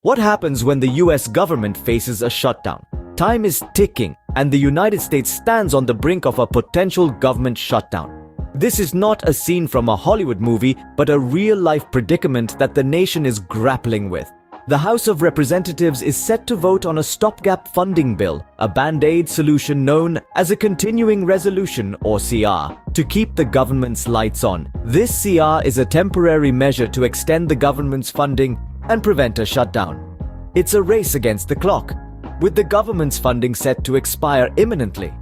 What happens when the US government faces a shutdown? Time is ticking, and the United States stands on the brink of a potential government shutdown. This is not a scene from a Hollywood movie, but a real-life predicament that the nation is grappling with. The House of Representatives is set to vote on a stopgap funding bill, a band-aid solution known as a continuing resolution or CR, to keep the government's lights on. This CR is a temporary measure to extend the government's funding and prevent a shutdown. It's a race against the clock, with the government's funding set to expire imminently.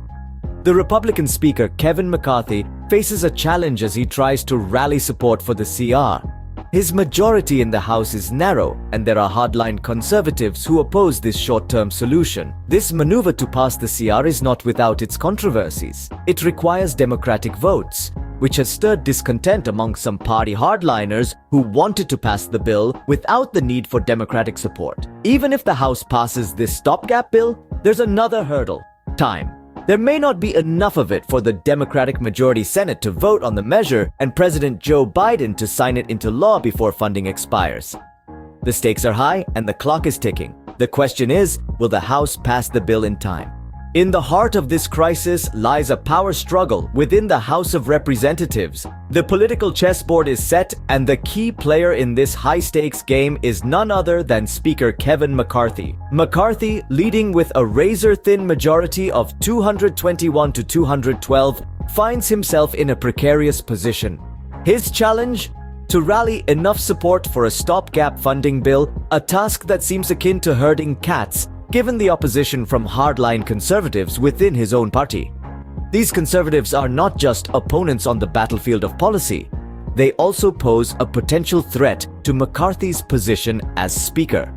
The Republican Speaker Kevin McCarthy faces a challenge as he tries to rally support for the CR. His majority in the House is narrow, and there are hardline conservatives who oppose this short-term solution. This maneuver to pass the CR is not without its controversies. It requires Democratic votes, which has stirred discontent among some party hardliners who wanted to pass the bill without the need for Democratic support. Even if the House passes this stopgap bill, there's another hurdle: time. There may not be enough of it for the Democratic majority Senate to vote on the measure and President Joe Biden to sign it into law before funding expires. The stakes are high and the clock is ticking. The question is, will the House pass the bill in time? In the heart of this crisis lies a power struggle within the House of Representatives. The political chessboard is set, and the key player in this high-stakes game is none other than Speaker Kevin McCarthy. McCarthy, leading with a razor-thin majority of 221 to 212, finds himself in a precarious position. His challenge? To rally enough support for a stopgap funding bill, a task that seems akin to herding cats, given the opposition from hardline conservatives within his own party. These conservatives are not just opponents on the battlefield of policy. They also pose a potential threat to McCarthy's position as Speaker.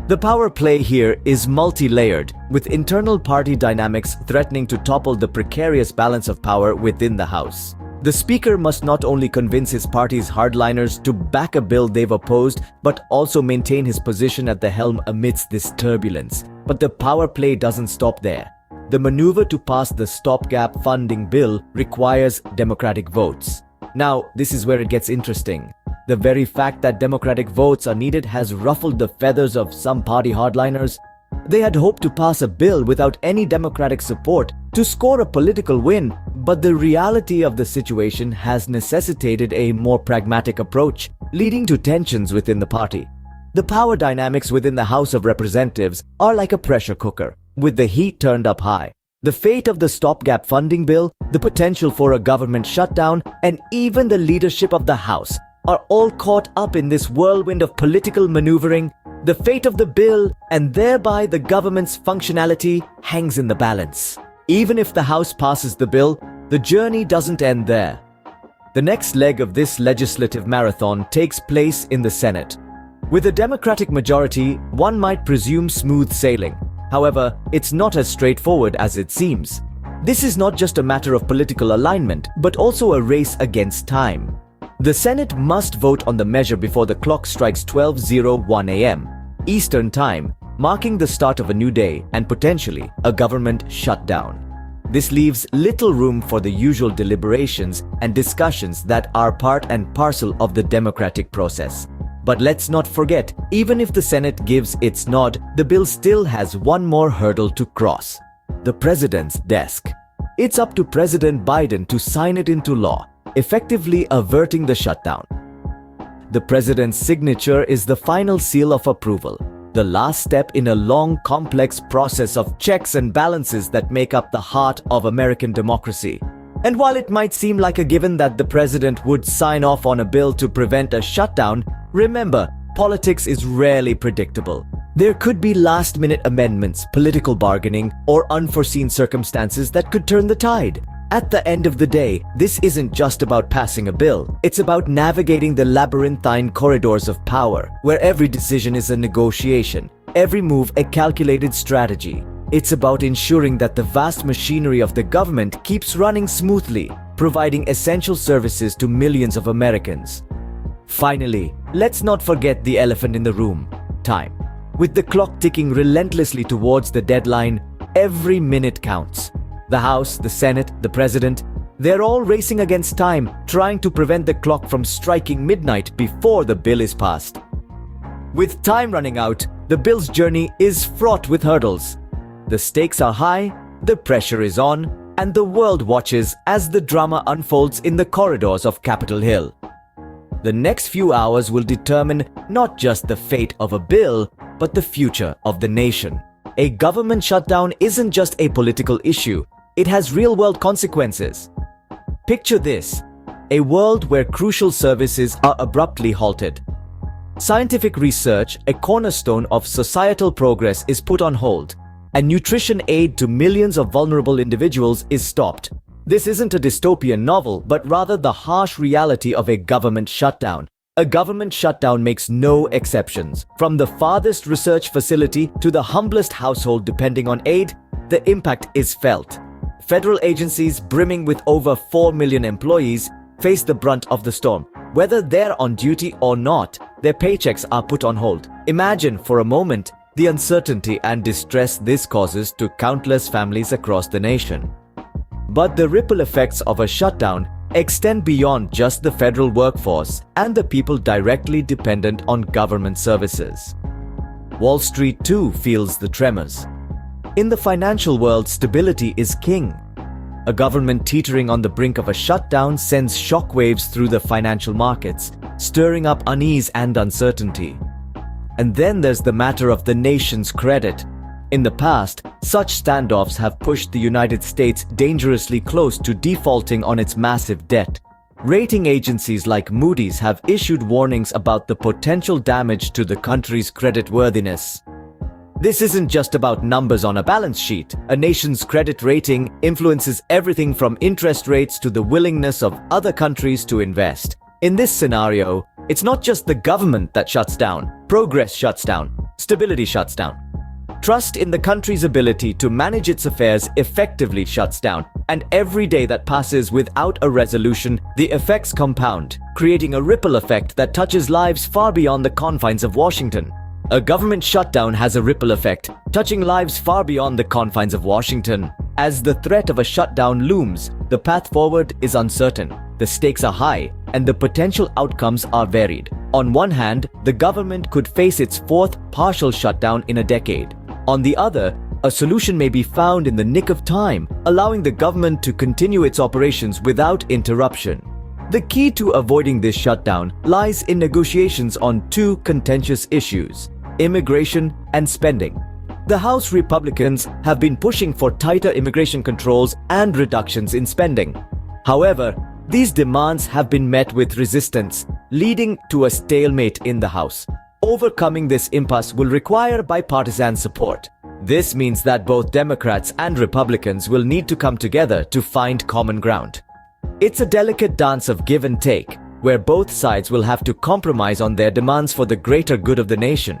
The power play here is multi-layered, with internal party dynamics threatening to topple the precarious balance of power within the House. The Speaker must not only convince his party's hardliners to back a bill they've opposed, but also maintain his position at the helm amidst this turbulence. But the power play doesn't stop there. The maneuver to pass the stopgap funding bill requires Democratic votes. Now, this is where it gets interesting. The very fact that Democratic votes are needed has ruffled the feathers of some party hardliners. They had hoped to pass a bill without any Democratic support to score a political win, but the reality of the situation has necessitated a more pragmatic approach, leading to tensions within the party. The power dynamics within the House of Representatives are like a pressure cooker, with the heat turned up high. The fate of the stopgap funding bill, the potential for a government shutdown, and even the leadership of the House are all caught up in this whirlwind of political maneuvering. The fate of the bill, and thereby the government's functionality, hangs in the balance. Even if the House passes the bill, the journey doesn't end there. The next leg of this legislative marathon takes place in the Senate. With a Democratic majority, one might presume smooth sailing. However, it's not as straightforward as it seems. This is not just a matter of political alignment, but also a race against time. The Senate must vote on the measure before the clock strikes 12:01 a.m. Eastern Time, marking the start of a new day and potentially a government shutdown. This leaves little room for the usual deliberations and discussions that are part and parcel of the democratic process. But let's not forget, even if the Senate gives its nod, the bill still has one more hurdle to cross: the President's desk. It's up to President Biden to sign it into law, effectively averting the shutdown. The President's signature is the final seal of approval, the last step in a long, complex process of checks and balances that make up the heart of American democracy. And while it might seem like a given that the President would sign off on a bill to prevent a shutdown, remember, politics is rarely predictable. There could be last-minute amendments, political bargaining, or unforeseen circumstances that could turn the tide. At the end of the day, this isn't just about passing a bill. It's about navigating the labyrinthine corridors of power, where every decision is a negotiation, every move a calculated strategy. It's about ensuring that the vast machinery of the government keeps running smoothly, providing essential services to millions of Americans. Finally, let's not forget the elephant in the room: time. With the clock ticking relentlessly towards the deadline, every minute counts. The House, the Senate, the President, they're all racing against time, trying to prevent the clock from striking midnight before the bill is passed. With time running out, The bill's journey is fraught with hurdles. The stakes are high, the pressure is on, and the world watches as the drama unfolds in the corridors of Capitol Hill. The next few hours will determine not just the fate of a bill, but the future of the nation. A government shutdown isn't just a political issue, it has real-world consequences. Picture this: a world where crucial services are abruptly halted. Scientific research, a cornerstone of societal progress, is put on hold, and nutrition aid to millions of vulnerable individuals is stopped. This isn't a dystopian novel, but rather the harsh reality of a government shutdown. A government shutdown makes no exceptions. From the farthest research facility to the humblest household depending on aid, the impact is felt. Federal agencies brimming with over 4 million employees face the brunt of the storm. Whether they're on duty or not, their paychecks are put on hold. Imagine for a moment the uncertainty and distress this causes to countless families across the nation. But the ripple effects of a shutdown extend beyond just the federal workforce and the people directly dependent on government services. Wall Street too feels the tremors. In the financial world, stability is king. A government teetering on the brink of a shutdown sends shockwaves through the financial markets, stirring up unease and uncertainty. And then there's the matter of the nation's credit. In the past, such standoffs have pushed the United States dangerously close to defaulting on its massive debt. Rating agencies like Moody's have issued warnings about the potential damage to the country's creditworthiness. This isn't just about numbers on a balance sheet. A nation's credit rating influences everything from interest rates to the willingness of other countries to invest. In this scenario, it's not just the government that shuts down. Progress shuts down. Stability shuts down. Trust in the country's ability to manage its affairs effectively shuts down, and every day that passes without a resolution, the effects compound, creating a ripple effect that touches lives far beyond the confines of Washington. A government shutdown has a ripple effect, touching lives far beyond the confines of Washington. As the threat of a shutdown looms, the path forward is uncertain, the stakes are high, and the potential outcomes are varied. On one hand, the government could face its fourth partial shutdown in a decade. On the other, a solution may be found in the nick of time, allowing the government to continue its operations without interruption. The key to avoiding this shutdown lies in negotiations on two contentious issues: immigration and spending. The House Republicans have been pushing for tighter immigration controls and reductions in spending. However, these demands have been met with resistance, leading to a stalemate in the House. Overcoming this impasse will require bipartisan support. This means that both Democrats and Republicans will need to come together to find common ground. It's a delicate dance of give and take, where both sides will have to compromise on their demands for the greater good of the nation.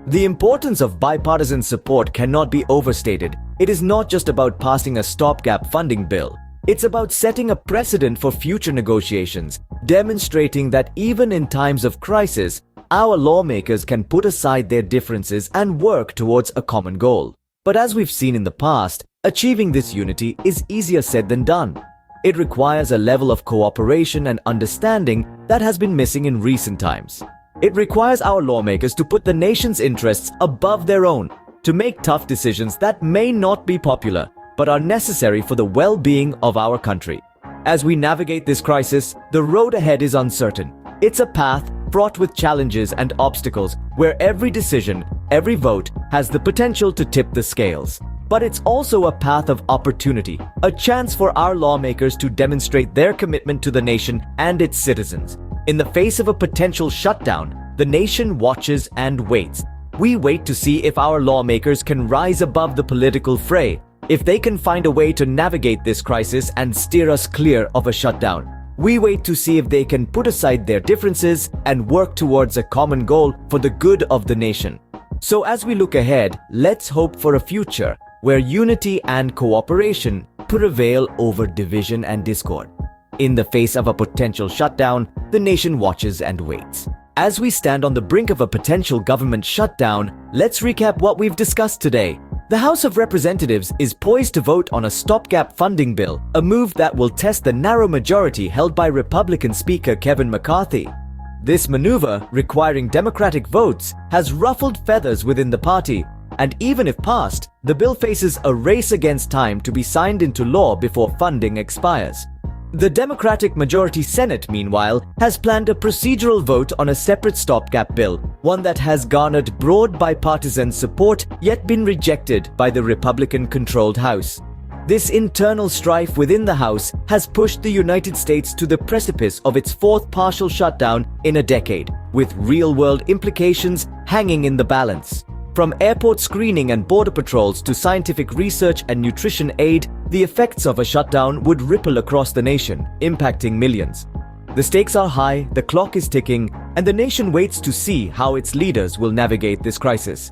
The importance of bipartisan support cannot be overstated. It is not just about passing a stopgap funding bill. It's about setting a precedent for future negotiations, demonstrating that even in times of crisis, our lawmakers can put aside their differences and work towards a common goal. But as we've seen in the past, achieving this unity is easier said than done. It requires a level of cooperation and understanding that has been missing in recent times. It requires our lawmakers to put the nation's interests above their own, to make tough decisions that may not be popular, but are necessary for the well-being of our country. As we navigate this crisis, the road ahead is uncertain. It's a path fraught with challenges and obstacles where every decision, every vote has the potential to tip the scales. But it's also a path of opportunity, a chance for our lawmakers to demonstrate their commitment to the nation and its citizens. In the face of a potential shutdown, the nation watches and waits. We wait to see if our lawmakers can rise above the political fray, if they can find a way to navigate this crisis and steer us clear of a shutdown. We wait to see if they can put aside their differences and work towards a common goal for the good of the nation. So as we look ahead, let's hope for a future where unity and cooperation prevail over division and discord. In the face of a potential shutdown, the nation watches and waits. As we stand on the brink of a potential government shutdown, let's recap what we've discussed today. The House of Representatives is poised to vote on a stopgap funding bill, a move that will test the narrow majority held by Republican Speaker Kevin McCarthy. This maneuver, requiring Democratic votes, has ruffled feathers within the party, and even if passed, the bill faces a race against time to be signed into law before funding expires. The Democratic majority Senate, meanwhile, has planned a procedural vote on a separate stopgap bill, one that has garnered broad bipartisan support yet been rejected by the Republican-controlled House. This internal strife within the House has pushed the United States to the precipice of its fourth partial shutdown in a decade, with real-world implications hanging in the balance. From airport screening and border patrols to scientific research and nutrition aid, the effects of a shutdown would ripple across the nation, impacting millions. The stakes are high, the clock is ticking, and the nation waits to see how its leaders will navigate this crisis.